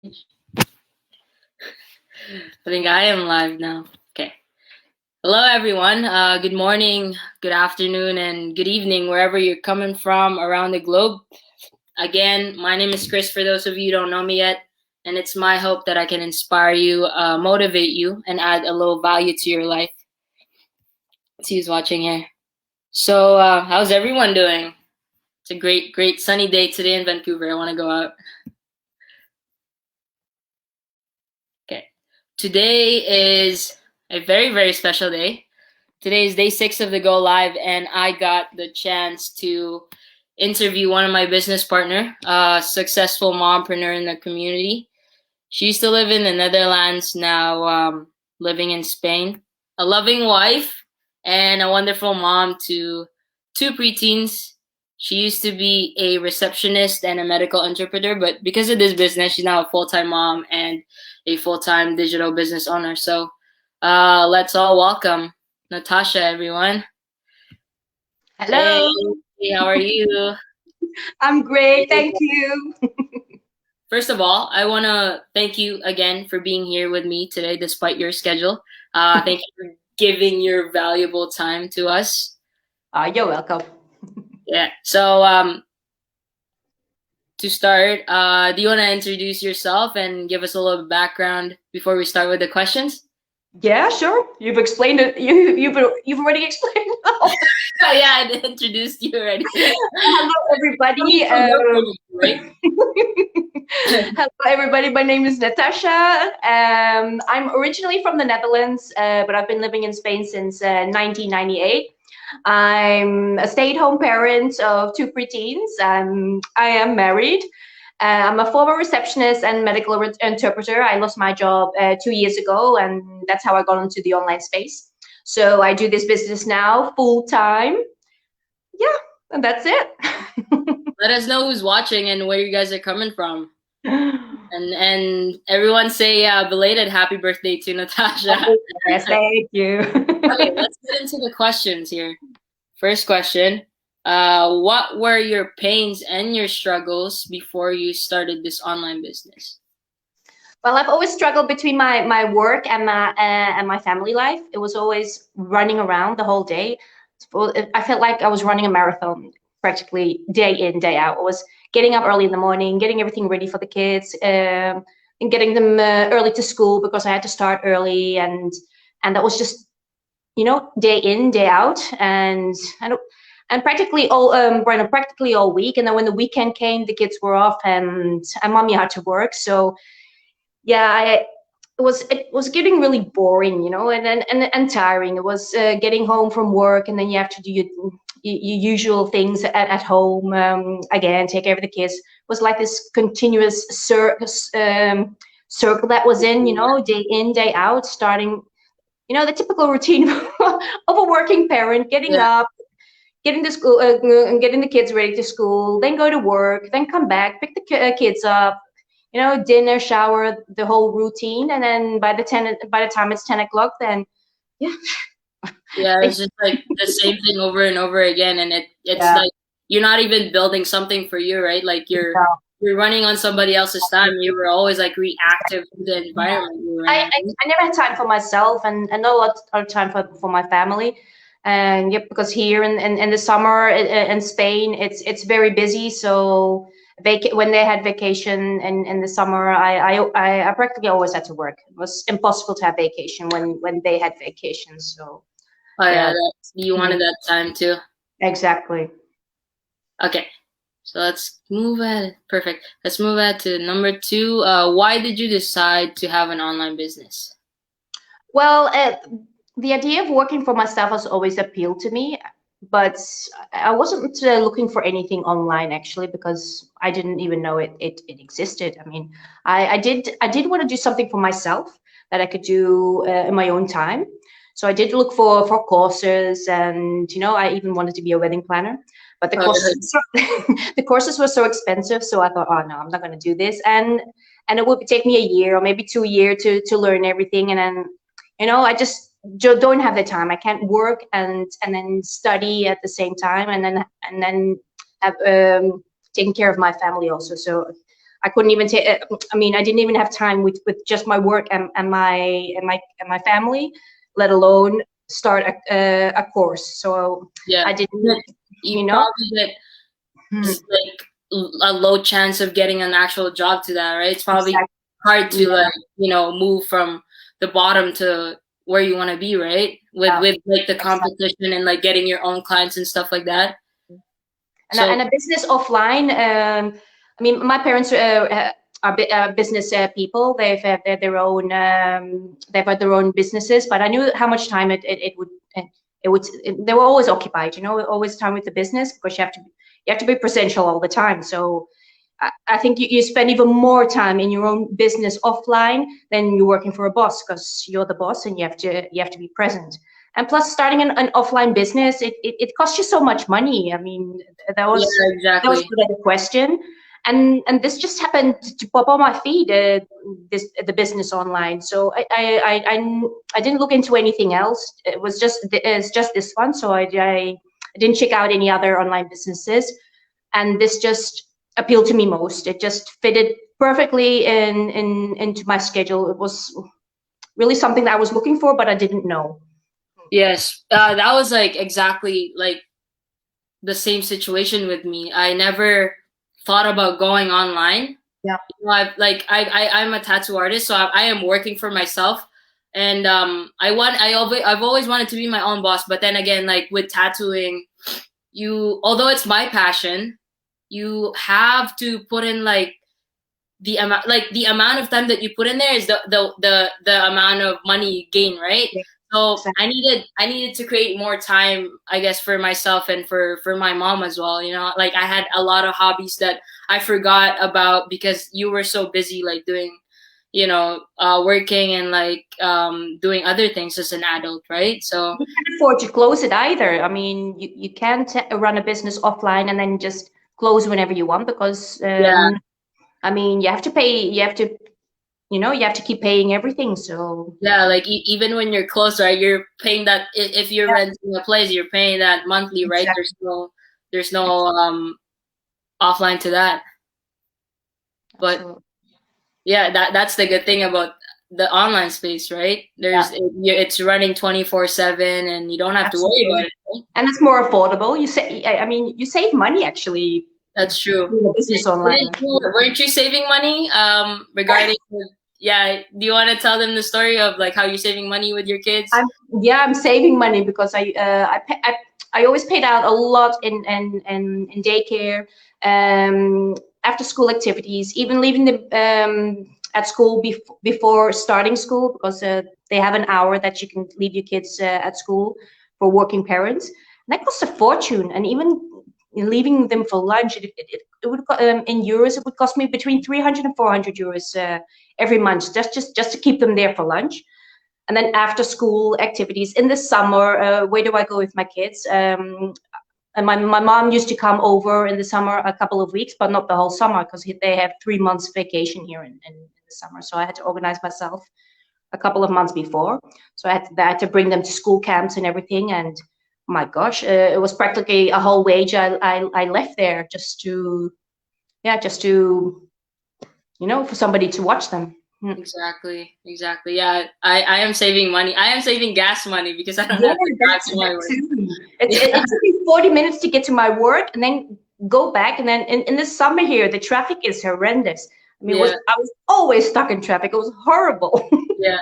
I think I am live now. Okay. Hello, everyone. Good morning, good afternoon, and good evening, wherever you're coming from around the globe. Again, my name is Chris, for those of you who don't know me yet, and it's my hope that I can inspire you, motivate you, and add a little value to your life. Let's see who's watching here. So, how's everyone doing? It's a great sunny day today in Vancouver. I want to go out. Okay. Today is a very special day. Today is day 6 of the Go Live, and I got the chance to interview one of my business partner, a successful mompreneur in the community. She used to live in the Netherlands, now living in Spain. A loving wife and a wonderful mom to 2 preteens. She used to be a receptionist and a medical interpreter, but because of this business, she's now a full-time mom and a full-time digital business owner. So let's all welcome Natasha, everyone. Hello. Hey, how are you? I'm great, thank you. First of all, I want to thank you again for being here with me today, despite your schedule. Thank you for giving your valuable time to us. You're welcome. Yeah. So, to start, do you want to introduce yourself and give us a little background before we start with the questions? Yeah, sure. You've explained it. You've already explained it all. Oh yeah, I introduced you already. Hello, everybody. Hello, everybody. My name is Natasha. I'm originally from the Netherlands, but I've been living in Spain since 1998. I'm a stay-at-home parent of 2 preteens. I am married. I'm a former receptionist and medical interpreter. I lost my job 2 years ago, and that's how I got into the online space. So I do this business now full time. Yeah, and that's it. Let us know who's watching and where you guys are coming from. And everyone say belated happy birthday to Natasha. Yes, thank you. Okay, let's get into the questions here. First question. What were your pains and your struggles before you started this online business? Well, I've always struggled between my work and my family life. It was always running around the whole day. I felt like I was running a marathon practically day in, day out. I was getting up early in the morning, getting everything ready for the kids, and getting them early to school because I had to start early, and that was just day in, day out, and practically all week. And then when the weekend came, the kids were off, and mommy had to work. So yeah, it was getting really boring, and tiring. It was getting home from work, and then you have to do your usual things at home. Again, take care of the kids. It was like this continuous circle that was day in, day out, starting, the typical routine of a working parent: getting up, getting to school, getting the kids ready to school, then go to work, then come back, pick the kids up, dinner, shower, the whole routine. And then by the time it's 10 o'clock, then yeah. Yeah, it's just like the same thing over and over again, and it's like you're not even building something for you, right? Like you're running on somebody else's time. You were always like reactive to the environment you were in. I never had time for myself, and not a lot of time for my family. And because here in the summer in Spain, it's very busy. So when they had vacation in the summer, I practically always had to work. It was impossible to have vacation when they had vacation. So you wanted that time too. Exactly. Okay, so let's move ahead. Perfect. Let's move ahead to number 2. Why did you decide to have an online business? Well, the idea of working for myself has always appealed to me, but I wasn't looking for anything online, actually, because I didn't even know it existed. I mean, I did want to do something for myself that I could do in my own time. So I did look for courses, and I even wanted to be a wedding planner, but the courses were so expensive. So I thought, oh no, I'm not going to do this, and it would take me a year or maybe 2 years to learn everything, and then I just don't have the time. I can't work and then study at the same time, and then have taking care of my family also. So I couldn't even take. I mean, I didn't even have time with just my work and my family, let alone start a course. So Yeah. I didn't, You you know. probably get like a low chance of getting an actual job to that, right? It's probably Exactly. hard to Yeah. like, move from the bottom to where you want to be, right? With like the Exactly. competition and like getting your own clients and stuff like that. So And a business offline. I mean, my parents are business people. They've their own. They've had their own businesses, but I knew how much time it would. They were always occupied. Always time with the business because you have to be presential all the time. So I think you spend even more time in your own business offline than you're working for a boss because you're the boss and you have to be present. And plus, starting an offline business, it costs you so much money. I mean, that yeah, was that was exactly. the question, and this just happened to pop on my feed. The business online, so I didn't look into anything else. It's just this one, so I didn't check out any other online businesses, and this just appealed to me most. It just fitted perfectly into my schedule. It was really something that I was looking for, but I didn't know. Yes, that was like exactly like the same situation with me. I never thought about going online. Yeah. I'm a tattoo artist, so I am working for myself, and I've always wanted to be my own boss. But then again, like with tattooing, although it's my passion, you have to put in like the amount of time that you put in there is the amount of money you gain, right? Yeah, So exactly. I needed to create more time, I guess, for myself and for my mom as well. Like I had a lot of hobbies that I forgot about because you were so busy, like doing, working and like doing other things as an adult, right? So You can't afford to close it either. I mean, you can't run a business offline and then just close whenever you want because yeah, I mean, you have to pay. You have to keep paying everything. So yeah, like even when you're close, right? You're paying that if you're yeah, renting a place, you're paying that monthly, right? exactly. There's no offline to that. But Absolutely. yeah, that's the good thing about the online space, right? Yeah, It's running 24/7, and you don't have to worry about absolutely. it, right? And it's more affordable. I mean, you save money actually That's true. doing a business online. Weren't you saving money? Regarding, yeah. Do you want to tell them the story of like how you're saving money with your kids? I'm yeah, I'm saving money because I always paid out a lot in daycare, after school activities, even leaving them at school before starting school because they have an hour that you can leave your kids at school for working parents. And that costs a fortune, and even leaving them for lunch, it would in euros it would cost me between 300 and 400 euros every month just to keep them there for lunch. And then after school activities in the summer, where do I go with my kids? And my mom used to come over in the summer a couple of weeks, but not the whole summer because they have 3 months vacation here in the summer. So I had to organize myself a couple of months before. So I had to bring them to school camps and everything. And my gosh, it was practically a whole wage I left there just to for somebody to watch them. Exactly, exactly. Yeah, I am saving money. I am saving gas money because I don't Yeah, have to drive that's to my that work. too. It, Yeah, it, it took me 40 minutes to get to my work and then go back. And then in the summer here, the traffic is horrendous. I mean, yeah, I was always stuck in traffic. It was horrible. yeah.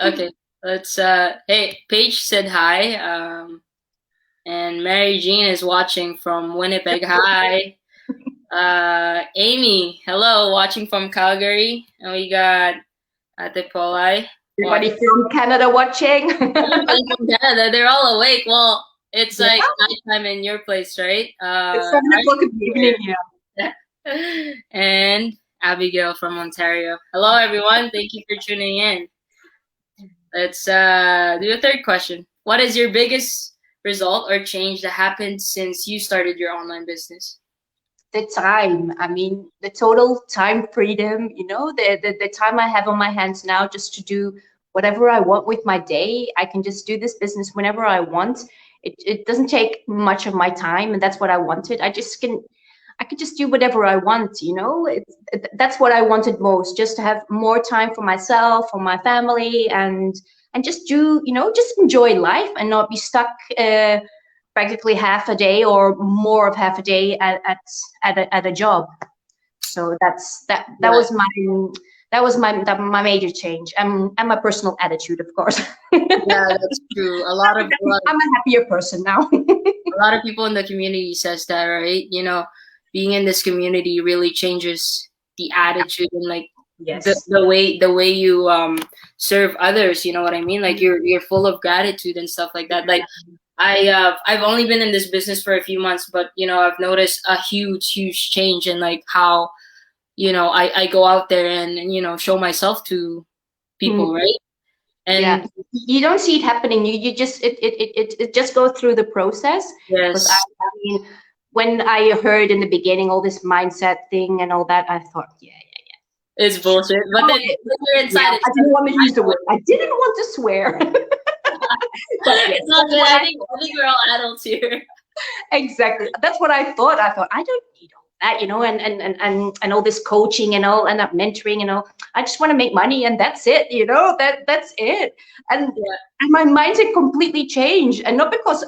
Okay, let's. Hey, Paige said hi. And Mary Jean is watching from Winnipeg. Hi. Amy, hello, watching from Calgary. And we got Ate Polai Everybody watching. from Canada watching. Everybody from Canada, they're all awake. Well, it's Yeah, like nighttime in your place, right? it's 7 o'clock in the evening here. And Abigail from Ontario. Hello, everyone. Thank you for tuning in. Let's do a third question. What is your biggest result or change that happened since you started your online business? The time. I mean, the total time freedom, the time I have on my hands now just to do whatever I want with my day. I can just do this business whenever I want. It doesn't take much of my time, and that's what I wanted. I could just do whatever I want, you know. That's what I wanted most, just to have more time for myself, for my family, and just do, you know, just enjoy life and not be stuck practically half a day or more of half a day at a job. So that Yeah, was my major change, and my personal attitude, of course. yeah, that's true. I'm a happier person now. A lot of people in the community says that, right? You know, being in this community really changes the attitude and like Yes. the way you serve others. You know what I mean? Like you're full of gratitude and stuff like that. Like I've only been in this business for a few months, but you know I've noticed a huge change in like how you know I go out there and you know show myself to Mm, people, right? yeah. And You don't see it happening. You just it just goes through the process. Because yes, I mean, when I heard in the beginning all this mindset thing and all that, I thought, yeah, it's bullshit. But then yeah. when you're Yeah, inside, it's I didn't want to use the word. I didn't want to swear. But yes, it's all that's good. what I think we're all adults here. exactly. That's what I thought. I thought I don't need all that, you know, and all this coaching and all and that mentoring and all. I just want to make money and that's it, you know. That's it. And Yeah. and my mindset completely changed, and not because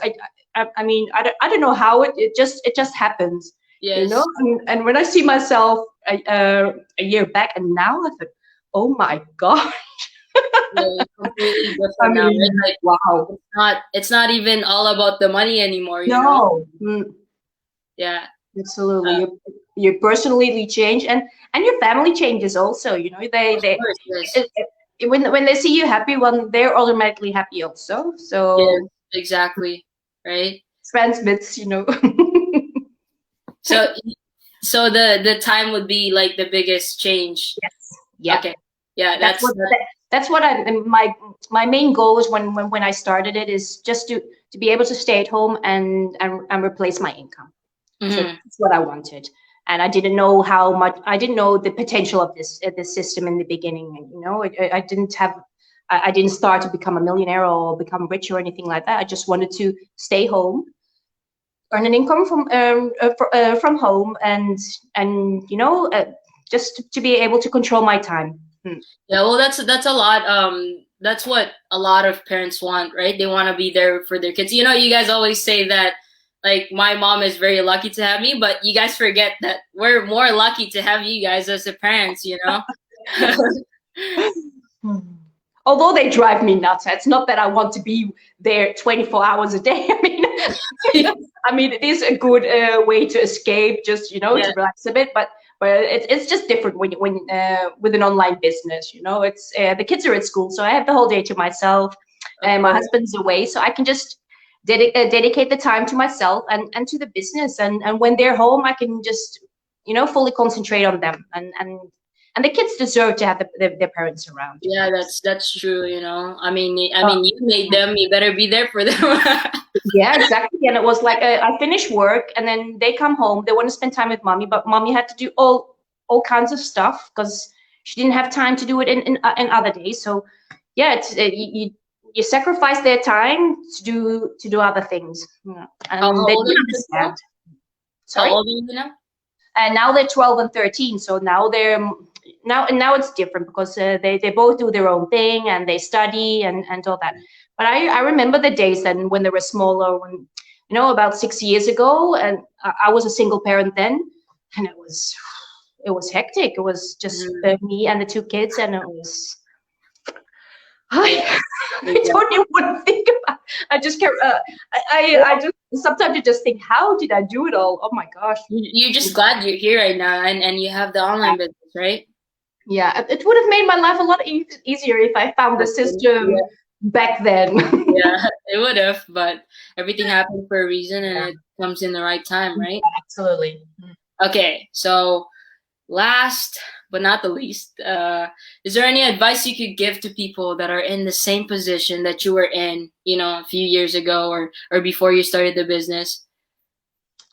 I mean I don't know how it just happens, you know. Yes. And when I see myself a year back and now, I thought, oh my god. Yeah, it's completely I different now, right? mean, Like wow. it's not even all about the money anymore, you know? No. Yeah. Absolutely. Uh, You personally change, and your family changes also. You know, of course, yes. when they see you happy, well, they're automatically happy also. Yes, So exactly. Right? transmits, you know. So the time would be like the biggest change. Yes. Yeah. Okay. Yeah, That's what that's what my main goal is when I started it is just to be able to stay at home and replace my income. So mhm. that's what I wanted. And I didn't know how much, I didn't know the potential of this system in the beginning. And, you know, I didn't have, I didn't start to become a millionaire or become rich or anything like that. I just wanted to stay home, earn an income from home, and you know, just to be able to control my time. Yeah, well that's a lot that's what a lot of parents want, right? They want to be there for their kids. You know, you guys always say that like my mom is very lucky to have me, but you guys forget that we're more lucky to have you guys as the parents, you know? Hmm. Although they drive me nuts, it's not that I want to be there 24 hours a day. I mean, I mean, it is a good way to escape, just you know, Yeah, to relax a bit. But it's just different when with an online business. You know, it's the kids are at school, so I have the whole day to myself, of and my course. husband's away, so I can just dedicate the time to myself and to the business. And when they're home, I can just you know fully concentrate on them. And the kids deserve to have their parents around. You Yeah, know. that's true, you know. I mean you made them, you better be there for them. Yeah, exactly. And it was like I finish work, and then they come home. They want to spend time with mommy, but mommy had to do all kinds of stuff because she didn't have time to do it in other days. So yeah, it's you sacrifice their time to do other things, yeah. And How they old are don't your kids now? understand. How Sorry. old are you now? And now they're 12 and 13. So now they're now it's different because they both do their own thing and they study and all that. But I remember the days then when they were smaller, when you know about 6 years ago, and I was a single parent then, and it was hectic. It was just Mhm. me and the two kids, and it was Yeah, I, I exactly. don't even want to think about. I just can't. I just sometimes you just think, how did I do it all? Oh my gosh. You're just glad you're here right now and you have the online business, right? Yeah, it would have made my life a lot easier if I found the system Yeah, back then. yeah, it would have, but everything happened for a reason and it comes in the right time, right? Absolutely. Okay, so last but not the least, is there any advice you could give to people that are in the same position that you were in, you know, a few years ago or before you started the business?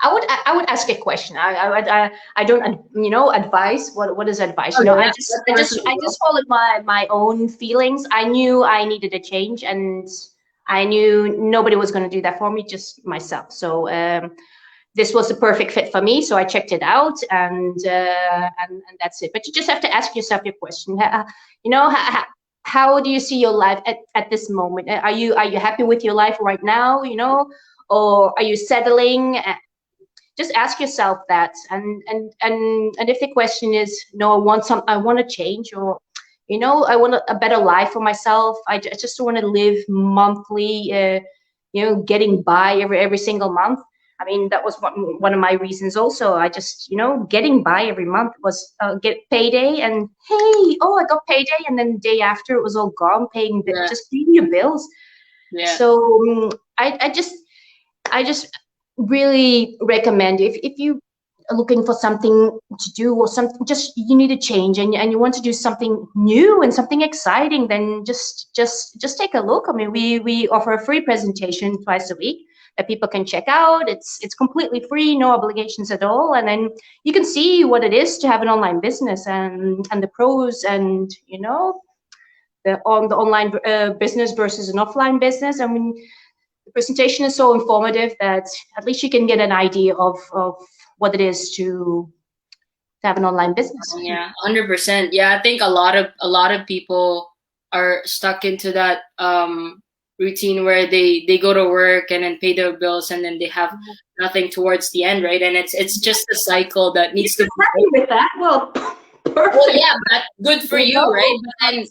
I would ask a question. I don't you know advice. What is advice? You know, Okay, that's I personal. just followed my own feelings. I knew I needed a change, and I knew nobody was going to do that for me, just myself. So this was the perfect fit for me, so I checked it out, and that's it. But you just have to ask yourself your question. You know, how do you see your life at this moment? Are you happy with your life right now? You know, or are you settling? Just ask yourself that, and if the question is no, I want to change, or you know, I want a better life for myself. I just want to live monthly, you know, getting by every single month. I mean, that was one of my reasons also. I just, you know, getting by every month was get payday, and hey, oh, I got payday, and then the day after it was all gone, Yeah. just paying your bills. Yeah. So I just really recommend, if you are looking for something to do, or something, just you need a change, and you want to do something new and something exciting, then just take a look. I mean, we offer a free presentation twice a week that people can check out. It's completely free, no obligations at all, and then you can see what it is to have an online business, and the pros, and you know, the online business versus an offline business. I mean, the presentation is so informative that at least you can get an idea of what it is to have an online business. Yeah, 100%. Yeah, I think a lot of people are stuck into that routine where they go to work and then pay their bills, and then they have nothing towards the end, right? And it's just a cycle that needs to You're be happy with that? Well, well, perfect. yeah, but good for You you, right? know? But then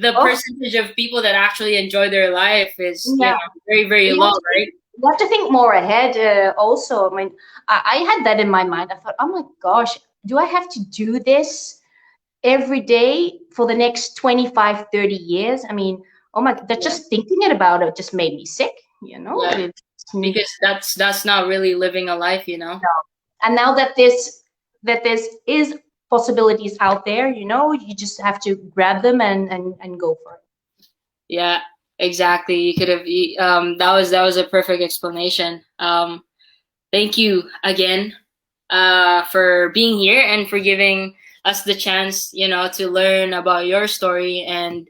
the Oh, percentage of people that actually enjoy their life is, yeah. very, very You low, have to think, right? you have to think more ahead. Also, I mean, I had that in my mind. I thought, oh my gosh, do I have to do this every day for the next 25, 30 years? I mean, oh my, that Yeah. just thinking about it just made me sick, you know? Yeah. Because that's not really living a life, you know? And now that this is possibilities out there, you know, you just have to grab them and go for it. Yeah, exactly. You could have that was a perfect explanation. Thank you again for being here and for giving us the chance, to learn about your story, and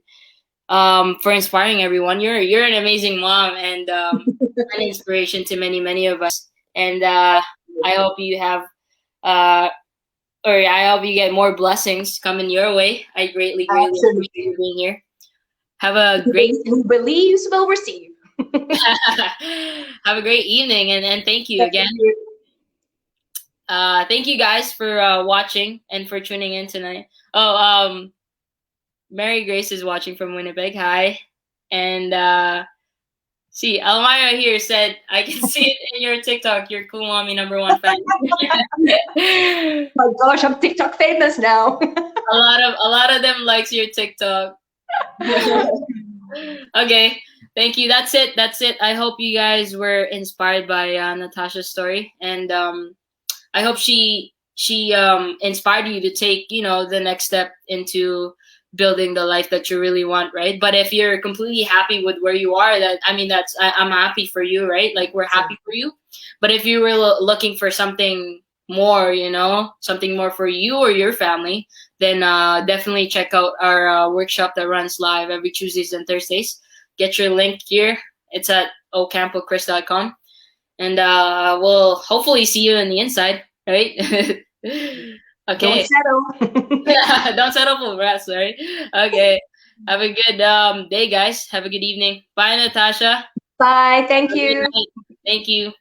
for inspiring everyone. You're an amazing mom, and an inspiration to many, many of us. And I hope you have uh, or I hope you get more blessings coming your way. I greatly, greatly appreciate Absolutely. you being here. Have a great Who believes will receive. have a great evening, and thank you Thank again. you. Thank you guys for watching and for tuning in tonight. Oh, Mary Grace is watching from Winnipeg. Hi. And see, Elmira here said, I can see it in your TikTok. You're cool mommy #1 fan. My gosh, I'm TikTok famous now. a lot of them likes your TikTok. Okay, thank you. That's it. I hope you guys were inspired by Natasha's story, and I hope she inspired you to take the next step into building the life that you really want, right? But if you're completely happy with where you are, I'm happy for you, right? Like, we're happy for you. But if you were looking for something more, something more for you or your family, then definitely check out our workshop that runs live every Tuesdays and Thursdays. Get your link here. It's at ocampocchris.com, and we'll hopefully see you in the inside, right? Don't Okay. settle. Don't settle for less, right? Okay. Have a good day, guys. Have a good evening. Bye, Natasha. Bye. Thank Have a good you. night. Thank you.